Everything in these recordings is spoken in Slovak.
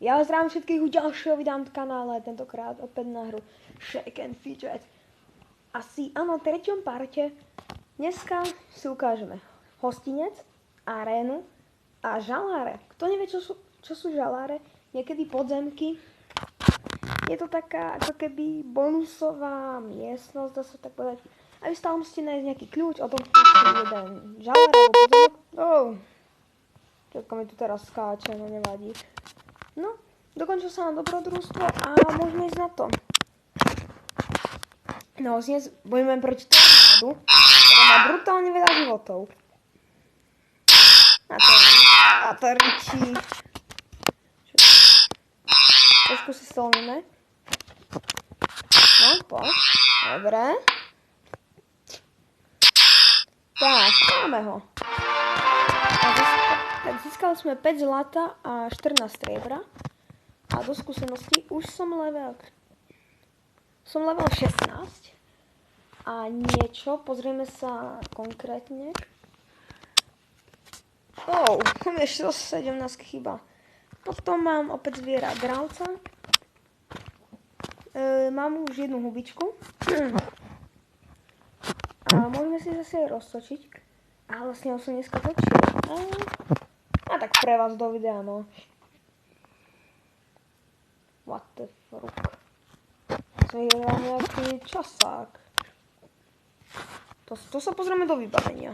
Ja vás zdravím všetkých u ďalšieho videa na kanále, tentokrát opäť na hru Shake and Fidget. Asi áno, v treťom parte. Dneska si ukážeme hostinec, arénu a žaláre. Kto nevie, čo sú žaláre, niekedy podzemky. Je to taká ako keby bonusová miestnosť, dá sa tak povedať. A vy stále musíte nájsť nejaký kľúč, o tom jeden žalár alebo podzemok. Všetko mi tu teraz skáče, no nevadí. No, dokončil sa nám dobrodružstvo a môžeme ísť na to. No, dnes bojujeme proti tornádu, ktorá má brutálne veľa životov. A to ričí. Trošku si stolníme. No, poď. Dobre. Tak, máme ho. Tak získali sme 5 zlata a 14 striebra. A do skúsenosti už som level 16. A niečo, pozrieme sa konkrétne. Mám ešte 17 chyba. Potom mám opäť zviera dravca. Mám už jednu hubičku. A môžeme si zase roztočiť. A vlastne som dneska točil. A tak pre vás do videa, no. What the fuck. Som vyhral nejaký časák. To sa pozrieme do vybavenia.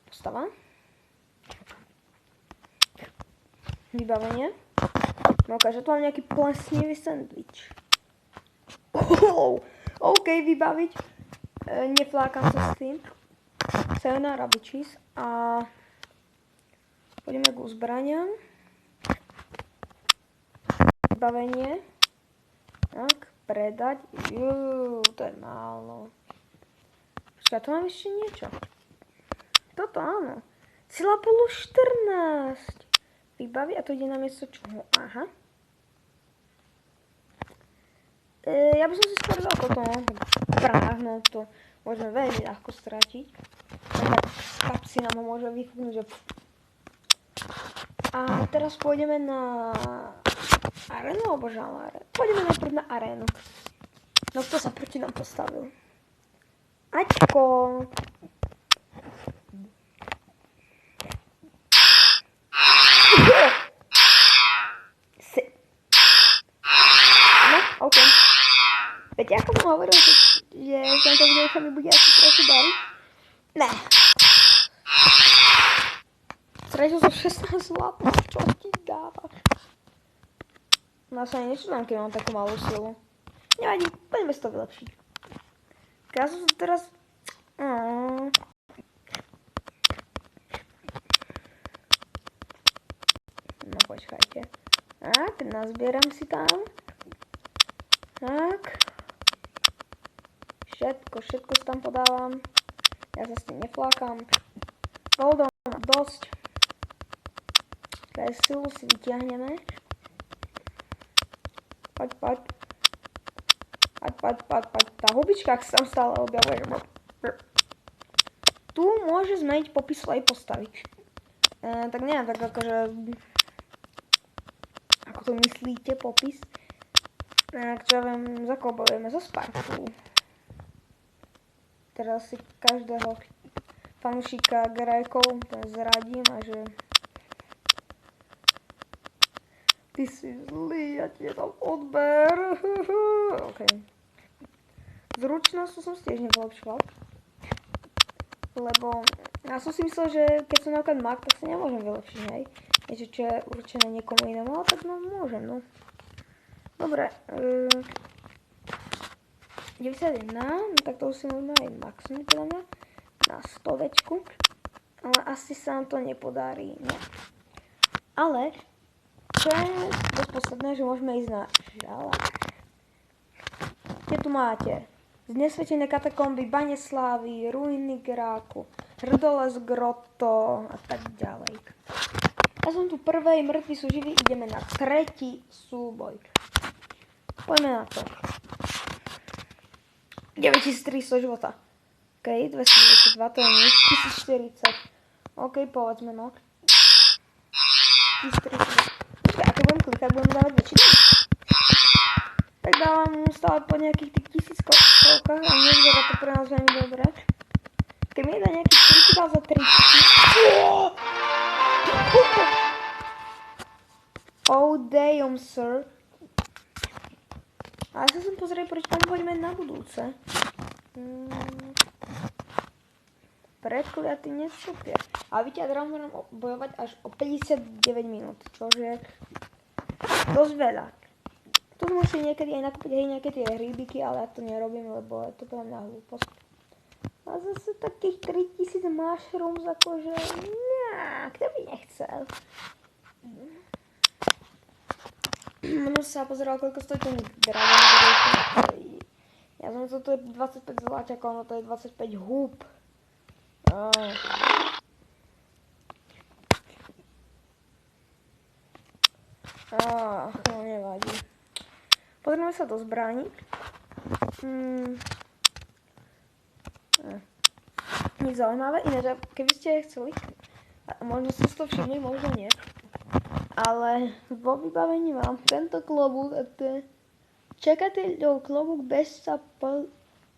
Postava. Vybavenie. No ukáže, tu mám nejaký plesnivý sandwich. OK, vybaviť. Neflákam sa s tým. Sayonara bitches. A poďme k zbraniam. Vybavenie. Tak, predať. To je málo. Počkaj, tu mám ešte niečo. Toto áno. Sila plus 14. Vybaví a to ide na miesto čoho? Aha. Ja by som si skôr dal toto, no. Práhno, to môžeme veľmi ľahko stratiť. Kapsy nám ho môže vyfúknuť, že... A teraz pôjdeme na arénu alebo žaláre? Pôjdeme najprv na arénu. No kto sa proti nám postavil? Aťko! No, OK. Viete, ako som hovoril, že tento video sa mi bude asi trochu dariť? Ne. Stratil som 16 zlatých, čo ti dáva? No sa ani nečudám, keď mám takú malú silu. Nevadí, poďme si to vylepšiť. Ja som sa teraz... No počkajte. Tak, nazbieram si tam. Tak. Všetko si tam podávam. Ja sa s tým neflákam. Goldom mám dosť. Také silu si vyťahneme. Poď. Tá hubička sa tam stále objavuje. Tu môže zmeniť popis svojej postavy. Tak neviem, tak akože... Ako to myslíte, popis? Čo ja viem, za koho bojujeme? Za Sparku. Teraz si každého fanúšika Grajkov zradím a že... Ty si zlý, ja ti dám odber. OK. Zručnosť som si tiež nevylepšoval. Lebo ja som si myslel, že keď som napríklad mag, tak sa nemôžem vylepšiť, hej. Niečo, čo je určené niekomu inému, ale tak no môžem, no. Dobre. 91, no tak to si môžeme aj maximum podľa mňa. Na 100 večku. Ale asi sa nám to nepodarí, no. Ale... Čo je dosť posledné, že môžeme ísť na žalár. Kde tu máte? Znesvetené katakomby, bane slávy, ruiny Gráku, hrdoles Grotto a tak ďalej. Ja som tu prvej, mŕtvi sú živí, ideme na tretí súboj. Poďme na to. 9300 života. OK, 292, to je nič, 1040. OK, povedzme no. 1300. A to budem klikať. tak budem dávať väčší. Tak dávam stále po nejakých tých 1000 kolkách a nevyzerá to pre nás veľmi dobré. Keď mi dá nejaký 4 dá za 3000. Oh damn sir. A ja sa som pozrieť, prečo tam poďme na budúce. Predkliatý nesúpier. A vidíte, ja môžem bojovať až o 59 minút, čo je dosť veľa. Tu môžete niekedy aj nakúpiť aj nejaké tie hríbiky, ale ja to nerobím, lebo je to pre mňa hlúposť. A zase takých 3000 mushrooms, akože... kto by nechcel? Možno sa pozeral, koľko stojí ten Dragon. Ja som to je 25 zlaťakov, no to je 25 húb. No nevadí. Pozrieme sa do zbraní. Nič zaujímavé, ináč keby ste chceli, možno ste si to všimli, možno nie. Ale vo vybavení mám tento klobúk a to je čakateľov klobúk bežca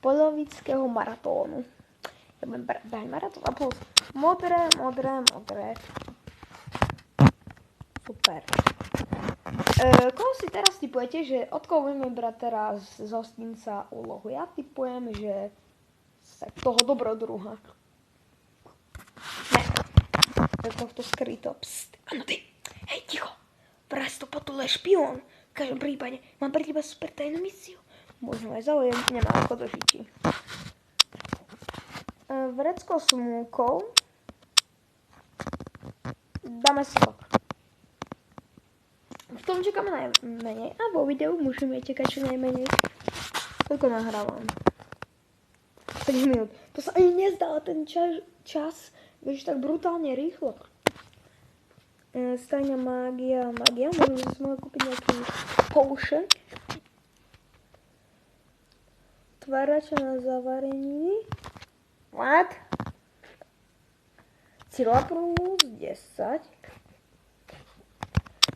polovického maratónu. Ja budem behať maratón a plus modré. Super. Koho si teraz tipujete, že od koho budeme brať teraz z hostinca úlohu? Ja tipujem, že z toho dobrodruha. Ne. Z tohto skryto. Pst, áno ty. Hej, ticho, vraz to potule špión. V každom prípade, mám pre teba super tajnú misiu. Možno aj zaujem, nemá ako do žití. Vrecko s múkou. Dáme si ho. V tom čakáme najmenej. A vo videu musíme čakať čo najmenej. Koľko nahrávam? 5 minút. To sa ani nezdalo ten čas, vieš, tak brutálne rýchlo. Stajňa mágia. Možno, že som mohol kúpiť nejaký potion. Tvárača na zavarení. What? Sila plus 10.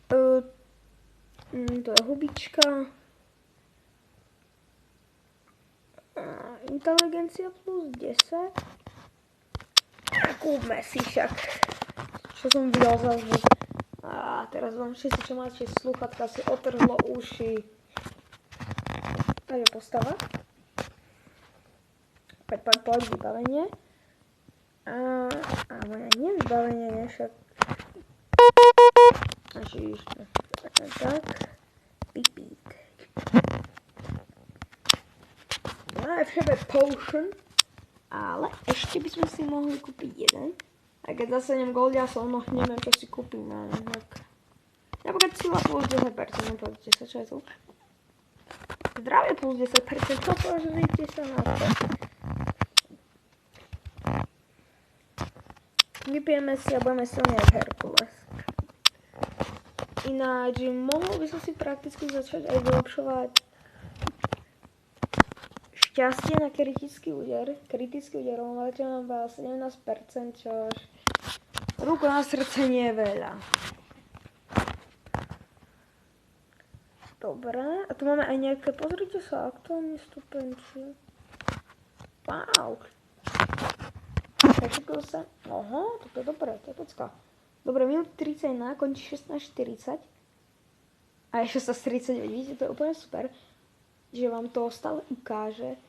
To je hubička. Inteligencia plus 10. Kúpme si však. Čo som videl za zvuk. A teraz vám všetci, čo máte slúchatka, si otrhlo uši. Takže postava. Poď vybavenie. Ale nie vybavenie, nie však. Tak. Pipík. Najlepšie potion. Ale ešte by sme si mohli kúpiť jeden. A keď zasenem goldiasov, no neviem, čo si kúpim. Napríklad sila plus 10%, nepozrite sa, čo je tu. Zdravie plus 10%, čo pozrite sa na to. Vypijeme si a budeme silný jak Herkules. Ináč, mohol by som si prakticky začať aj vylepšovať šťastie na kritický úder. Kritický úder, ale čo mám 17%, čož ruku na srdce nie je veľa. Dobre, a tu máme aj nejaké, pozrite sa, aktuálne stupenči. Wow. Prečíkal sa, oho, to je dobré, to je pecka. Dobre, minút 31, končí 16:40. A je 16:39, vidíte, to je úplne super. Že vám to stále ukáže,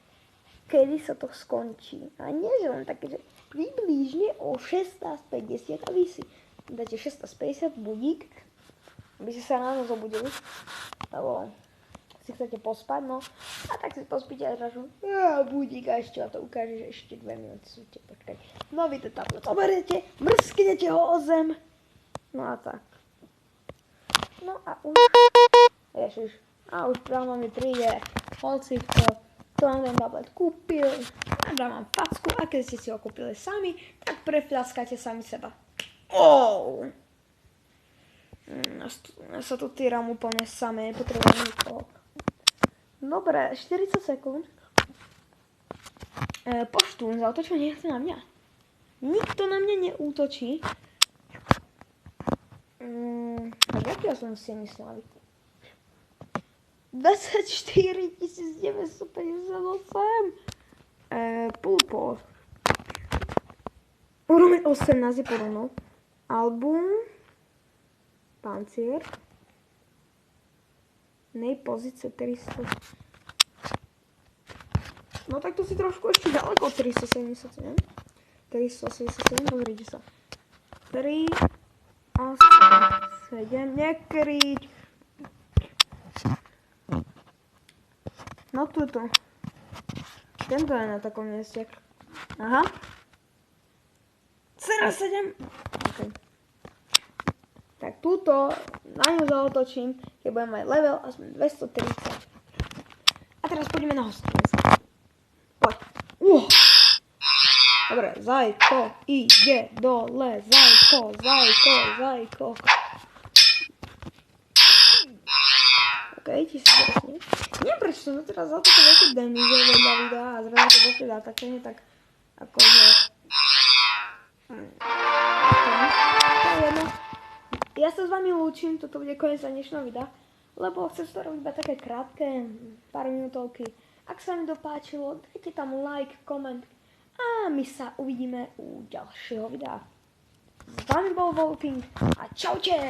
kedy sa to skončí. A nie, že len také, že približne o 16:50 a vy si dáte 16:50 budík, aby ste sa ráno zobudili, lebo si chcete pospať, no a tak si pospíte a zrazu budík a ešte a to ukáže, že ešte 2 minúty súte počkať. No vy to tam zoberete, mrsknete ho o zem, no a tak. No a už, ježiš, a už práve mi príde holcivko, to vám ten tablet kúpil, a dám vám facku a keď ste si ho kúpili sami, tak prefľaskáte sami seba. Ja sa tu týram úplne samé, nepotrebujem nikoho. Dobre, 40 sekúnd. Poštún zautočil niekto na mňa. Nikto na mňa neútočí. Takže. pokiaľ som si myslel. 24 958. Pulpo. Urobíme 18 je podobno. Album. Pancier. Nej pozice 300. No tak to si trošku ešte ďaleko od 377. 387, pozrite sa. 3 a 7, nekryť. No tuto. Tento je na takom mieste. Aha. 7. Okay. Tak túto na ňu zaotočím, keď budem mať level aspoň 230. A teraz poďme na hostinec. Poď. Dobre, Zajko ide dole, Zajko. Okej, 1000 neviem prečo som teraz za toto veľké damage vedľa videa a zrazu to došli dá také nie tak akože... To je jedno. Ja sa s vami lúčim, toto bude koniec dnešného videa, lebo chcem to robiť iba také krátke, pár minútovky. Ak sa vám to páčilo, dajte tam like, koment a my sa uvidíme u ďalšieho videa. S vami bol Wolfing a čaute!